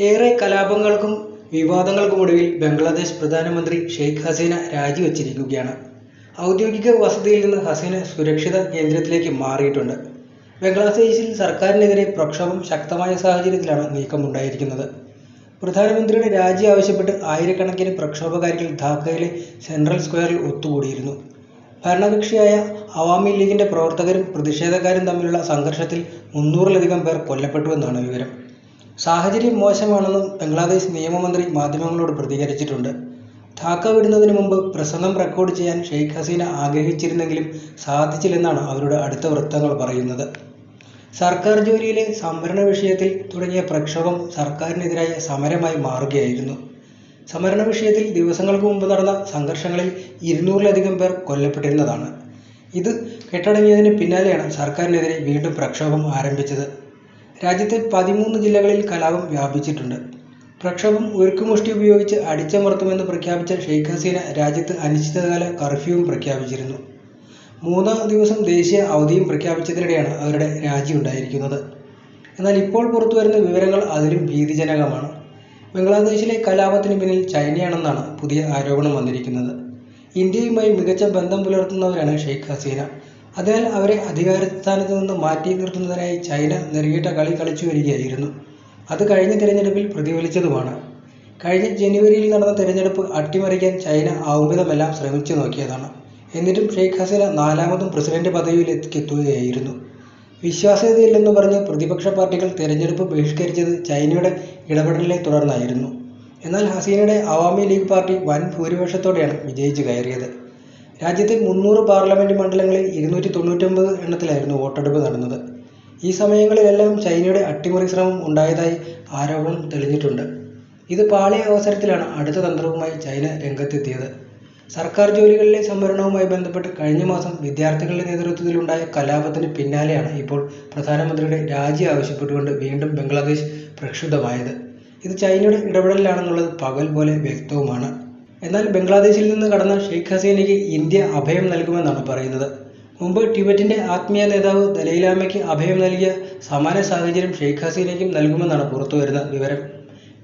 ഏറെ കലാപങ്ങൾക്കും വിവാദങ്ങൾക്കുമൊടുവിൽ ബംഗ്ലാദേശ് പ്രധാനമന്ത്രി ഷെയ്ഖ് ഹസീന രാജിവച്ചിരിക്കുകയാണ്. ഔദ്യോഗിക വസതിയിൽ നിന്ന് ഹസീന സുരക്ഷിത കേന്ദ്രത്തിലേക്ക് മാറിയിട്ടുണ്ട്. ബംഗ്ലാദേശിൽ സർക്കാരിനെതിരെ പ്രക്ഷോഭം ശക്തമായ സാഹചര്യത്തിലാണ് നീക്കമുണ്ടായിരിക്കുന്നത്. പ്രധാനമന്ത്രിയുടെ രാജി ആവശ്യപ്പെട്ട് ആയിരക്കണക്കിന് പ്രക്ഷോഭകാരികൾ ധാക്കയിലെ സെൻട്രൽ സ്ക്വയറിൽ ഒത്തുകൂടിയിരുന്നു. ഭരണകക്ഷിയായ അവാമി ലീഗിന്റെ പ്രവർത്തകരും പ്രതിഷേധക്കാരും തമ്മിലുള്ള സംഘർഷത്തിൽ 300-ലധികം പേർ കൊല്ലപ്പെട്ടുവെന്നാണ് വിവരം. സാഹചര്യം മോശമാണെന്നും ബംഗ്ലാദേശ് നിയമമന്ത്രി മാധ്യമങ്ങളോട് പ്രതികരിച്ചിട്ടുണ്ട്. ധാക്ക വിടുന്നതിന് മുമ്പ് പ്രസംഗം റെക്കോർഡ് ചെയ്യാൻ ഷെയ്ഖ് ഹസീന ആഗ്രഹിച്ചിരുന്നെങ്കിലും സാധിച്ചില്ലെന്നാണ് അവരുടെ അടുത്ത വൃത്തങ്ങൾ പറയുന്നത്. സർക്കാർ ജോലിയിലെ സംവരണ വിഷയത്തിൽ തുടങ്ങിയ പ്രക്ഷോഭം സർക്കാരിനെതിരായ സമരമായി മാറുകയായിരുന്നു. സംവരണ വിഷയത്തിൽ ദിവസങ്ങൾക്ക് മുമ്പ് നടന്ന സംഘർഷങ്ങളിൽ 200-ലധികം പേർ കൊല്ലപ്പെട്ടിരുന്നതാണ്. ഇത് കെട്ടടങ്ങിയതിന് പിന്നാലെയാണ് സർക്കാരിനെതിരെ വീണ്ടും പ്രക്ഷോഭം ആരംഭിച്ചത്. രാജ്യത്തെ 13 ജില്ലകളിൽ കലാപം വ്യാപിച്ചിട്ടുണ്ട്. പ്രക്ഷോഭം ഉരുക്കുമുഷ്ടി ഉപയോഗിച്ച് അടിച്ചമർത്തുമെന്ന് പ്രഖ്യാപിച്ച ഷെയ്ഖ് ഹസീന രാജ്യത്ത് അനിശ്ചിതകാല കർഫ്യൂവും പ്രഖ്യാപിച്ചിരുന്നു. 3-ാം ദിവസം ദേശീയ അവധിയും പ്രഖ്യാപിച്ചതിനിടെയാണ് അവരുടെ രാജിയുണ്ടായിരിക്കുന്നത്. എന്നാൽ ഇപ്പോൾ പുറത്തുവരുന്ന വിവരങ്ങൾ അതിലും ഭീതിജനകമാണ്. ബംഗ്ലാദേശിലെ കലാപത്തിന് പിന്നിൽ ചൈനയാണെന്നാണ് പുതിയ ആരോപണം വന്നിരിക്കുന്നത്. ഇന്ത്യയുമായി മികച്ച ബന്ധം പുലർത്തുന്നവരാണ് ഷെയ്ഖ് ഹസീന. അതിനാൽ അവരെ അധികാരസ്ഥാനത്ത് നിന്ന് മാറ്റി നിർത്തുന്നതിനായി ചൈന നെറുകെട്ട കളി കളിച്ചു വരികയായിരുന്നു. അത് കഴിഞ്ഞ തെരഞ്ഞെടുപ്പിൽ പ്രതിഫലിച്ചതുമാണ്. കഴിഞ്ഞ ജനുവരിയിൽ നടന്ന തെരഞ്ഞെടുപ്പ് അട്ടിമറിക്കാൻ ചൈന ആവുംവിധമെല്ലാം ശ്രമിച്ചു നോക്കിയതാണ്. എന്നിട്ടും ഷെയ്ഖ് ഹസീന 4-മതും പ്രസിഡന്റ് പദവിയിലെത്തുകയായിരുന്നു. വിശ്വാസ്യതയില്ലെന്ന് പറഞ്ഞ് പ്രതിപക്ഷ പാർട്ടികൾ തെരഞ്ഞെടുപ്പ് ബഹിഷ്കരിച്ചത് ചൈനയുടെ ഇടപെടലിനെ തുടർന്നായിരുന്നു. എന്നാൽ ഹസീനയുടെ അവാമി ലീഗ് പാർട്ടി വൻ ഭൂരിപക്ഷത്തോടെയാണ് വിജയിച്ചു കയറിയത്. രാജ്യത്തെ 300 പാർലമെന്റ് മണ്ഡലങ്ങളിൽ 299 എണ്ണത്തിലായിരുന്നു വോട്ടെടുപ്പ് നടന്നത്. ഈ സമയങ്ങളിലെല്ലാം ചൈനയുടെ അട്ടിമറി ശ്രമം ഉണ്ടായതായി ആരോപണം തെളിഞ്ഞിട്ടുണ്ട്. ഇത് പാളിയ അവസരത്തിലാണ് അടുത്ത തന്ത്രവുമായി ചൈന രംഗത്തെത്തിയത്. സർക്കാർ ജോലികളിലെ സംവരണവുമായി ബന്ധപ്പെട്ട് കഴിഞ്ഞ മാസം വിദ്യാർത്ഥികളുടെ നേതൃത്വത്തിലുണ്ടായ കലാപത്തിന് പിന്നാലെയാണ് ഇപ്പോൾ പ്രധാനമന്ത്രിയുടെ രാജി ആവശ്യപ്പെട്ടുകൊണ്ട് വീണ്ടും ബംഗ്ലാദേശ് പ്രക്ഷുബ്ധമായത്. ഇത് ചൈനയുടെ ഇടപെടലാണെന്നുള്ളത് പകൽ പോലെ വ്യക്തവുമാണ്. എന്നാൽ ബംഗ്ലാദേശിൽ നിന്ന് കടന്ന ഷെയ്ഖ് ഹസീനയ്ക്ക് ഇന്ത്യ അഭയം നൽകുമെന്നാണ് പറയുന്നത്. മുമ്പ് ടിബറ്റിന്റെ ആത്മീയ നേതാവ് ദലൈലാമയ്ക്ക് അഭയം നൽകിയ സമാന സാഹചര്യം ഷെയ്ഖ് ഹസീനയ്ക്കും നൽകുമെന്നാണ് പുറത്തുവരുന്ന വിവരം.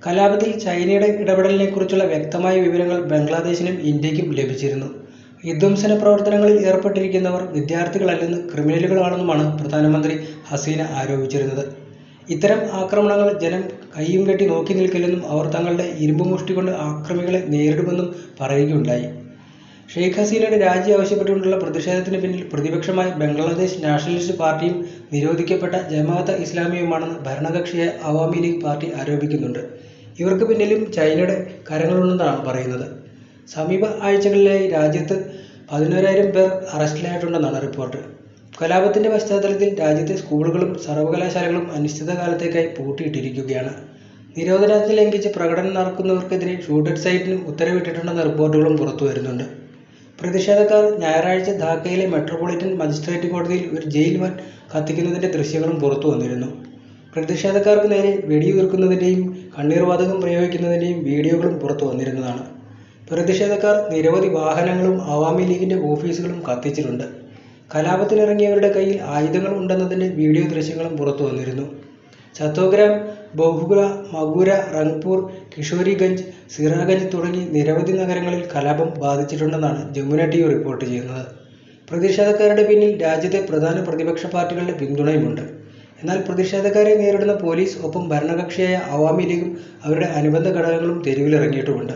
കലാപത്തിൽ ചൈനയുടെ ഇടപെടലിനെക്കുറിച്ചുള്ള വ്യക്തമായ വിവരങ്ങൾ ബംഗ്ലാദേശിനും ഇന്ത്യക്കും ലഭിച്ചിരുന്നു. വിധ്വംസന പ്രവർത്തനങ്ങളിൽ ഏർപ്പെട്ടിരിക്കുന്നവർ വിദ്യാർത്ഥികളല്ലെന്ന് ക്രിമിനലുകളാണെന്നുമാണ് പ്രധാനമന്ത്രി ഹസീന ആരോപിച്ചിരുന്നത്. ഇത്തരം ആക്രമണങ്ങൾ ജനം കയ്യും കെട്ടി നോക്കി നിൽക്കില്ലെന്നും അവർ തങ്ങളുടെ ഇരുമ്പ് മുഷ്ടി കൊണ്ട് ആക്രമികളെ നേരിടുമെന്നും പറയുകയുണ്ടായി. ഷെയ്ഖ് ഹസീനയുടെ രാജി ആവശ്യപ്പെട്ടുകൊണ്ടുള്ള പ്രതിഷേധത്തിന് പിന്നിൽ പ്രതിപക്ഷമായ ബംഗ്ലാദേശ് നാഷണലിസ്റ്റ് പാർട്ടിയും നിരോധിക്കപ്പെട്ട ജമാഅത്തെ ഇസ്ലാമിയുമാണെന്ന് ഭരണകക്ഷിയായ അവാമി ലീഗ് പാർട്ടി ആരോപിക്കുന്നുണ്ട്. ഇവർക്ക് പിന്നിലും ചൈനയുടെ കരങ്ങളുണ്ടെന്നാണ് പറയുന്നത്. സമീപ ആഴ്ചകളിലായി രാജ്യത്ത് 11,000 പേർ അറസ്റ്റിലായിട്ടുണ്ടെന്നാണ് റിപ്പോർട്ട്. കലാപത്തിന്റെ പശ്ചാത്തലത്തിൽ രാജ്യത്തെ സ്കൂളുകളും സർവകലാശാലകളും അനിശ്ചിതകാലത്തേക്കായി പൂട്ടിയിട്ടിരിക്കുകയാണ്. നിരോധനാജ്ഞ ലംഘിച്ച് പ്രകടനം നടക്കുന്നവർക്കെതിരെ ഷൂട്ടഡ് സൈറ്റിന് ഉത്തരവിട്ടിട്ടുണ്ടെന്ന റിപ്പോർട്ടുകളും പുറത്തുവരുന്നുണ്ട്. പ്രതിഷേധക്കാർ ഞായറാഴ്ച ധാക്കയിലെ മെട്രോപൊളിറ്റൻ മജിസ്ട്രേറ്റ് കോടതിയിൽ ഒരു ജയിൽ വാൻ കത്തിക്കുന്നതിന്റെ ദൃശ്യങ്ങളും പുറത്തു വന്നിരുന്നു. പ്രതിഷേധക്കാർക്ക് നേരെ വെടിയുതിർക്കുന്നതിന്റെയും കണ്ണീർവാതകം പ്രയോഗിക്കുന്നതിന്റെയും വീഡിയോകളും പുറത്തു വന്നിരുന്നതാണ്. പ്രതിഷേധക്കാർ നിരവധി വാഹനങ്ങളും അവാമി ലീഗിന്റെ ഓഫീസുകളും കത്തിച്ചിട്ടുണ്ട്. കലാപത്തിനിറങ്ങിയവരുടെ കയ്യിൽ ആയുധങ്ങൾ ഉണ്ടെന്നതിന്റെ വീഡിയോ ദൃശ്യങ്ങളും പുറത്തു വന്നിരുന്നു. ചത്തോഗ്രാം, ബഹുഗുല, മഗൂര, റംഗ്പൂർ, കിഷോരിഗഞ്ച്, സിറാഗഞ്ച് തുടങ്ങി നിരവധി നഗരങ്ങളിൽ കലാപം ബാധിച്ചിട്ടുണ്ടെന്നാണ് ജമുന ടിവി റിപ്പോർട്ട് ചെയ്യുന്നത്. പ്രതിഷേധക്കാരുടെ പിന്നിൽ രാജ്യത്തെ പ്രധാന പ്രതിപക്ഷ പാർട്ടികളുടെ പിന്തുണയുമുണ്ട്. എന്നാൽ പ്രതിഷേധക്കാരെ നേരിടുന്ന പോലീസ് ഒപ്പം ഭരണകക്ഷിയായ അവാമി ലീഗും അവരുടെ അനുബന്ധ ഘടകങ്ങളും തെരുവിലിറങ്ങിയിട്ടുമുണ്ട്.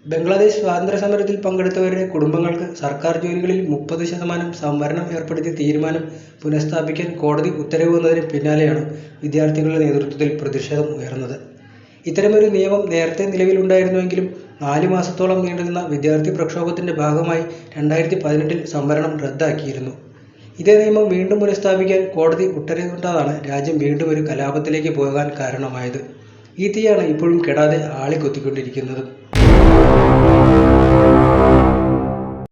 ബംഗ്ലാദേശ് സ്വാതന്ത്ര്യ സമരത്തിൽ പങ്കെടുത്തവരുടെ കുടുംബങ്ങൾക്ക് സർക്കാർ ജോലികളിൽ 30% സംവരണം ഏർപ്പെടുത്തിയ തീരുമാനം പുനഃസ്ഥാപിക്കാൻ കോടതി ഉത്തരവ് വന്നതിന് പിന്നാലെയാണ് വിദ്യാർത്ഥികളുടെ നേതൃത്വത്തിൽ പ്രതിഷേധം ഉയർന്നത്. ഇത്തരമൊരു നിയമം നേരത്തെ നിലവിലുണ്ടായിരുന്നുവെങ്കിലും 4 മാസത്തോളം നീണ്ടുനിന്ന വിദ്യാർത്ഥി പ്രക്ഷോഭത്തിന്റെ ഭാഗമായി 2018-ൽ സംവരണം റദ്ദാക്കിയിരുന്നു. ഇതേ നിയമം വീണ്ടും പുനഃസ്ഥാപിക്കാൻ കോടതി ഉത്തരവിട്ടതാണ് രാജ്യം വീണ്ടും ഒരു കലാപത്തിലേക്ക് പോകാൻ കാരണമായത്. ഈ തീയാണ് ഇപ്പോഴും കെടാതെ ആളിക്കൊത്തിക്കൊണ്ടിരിക്കുന്നത്.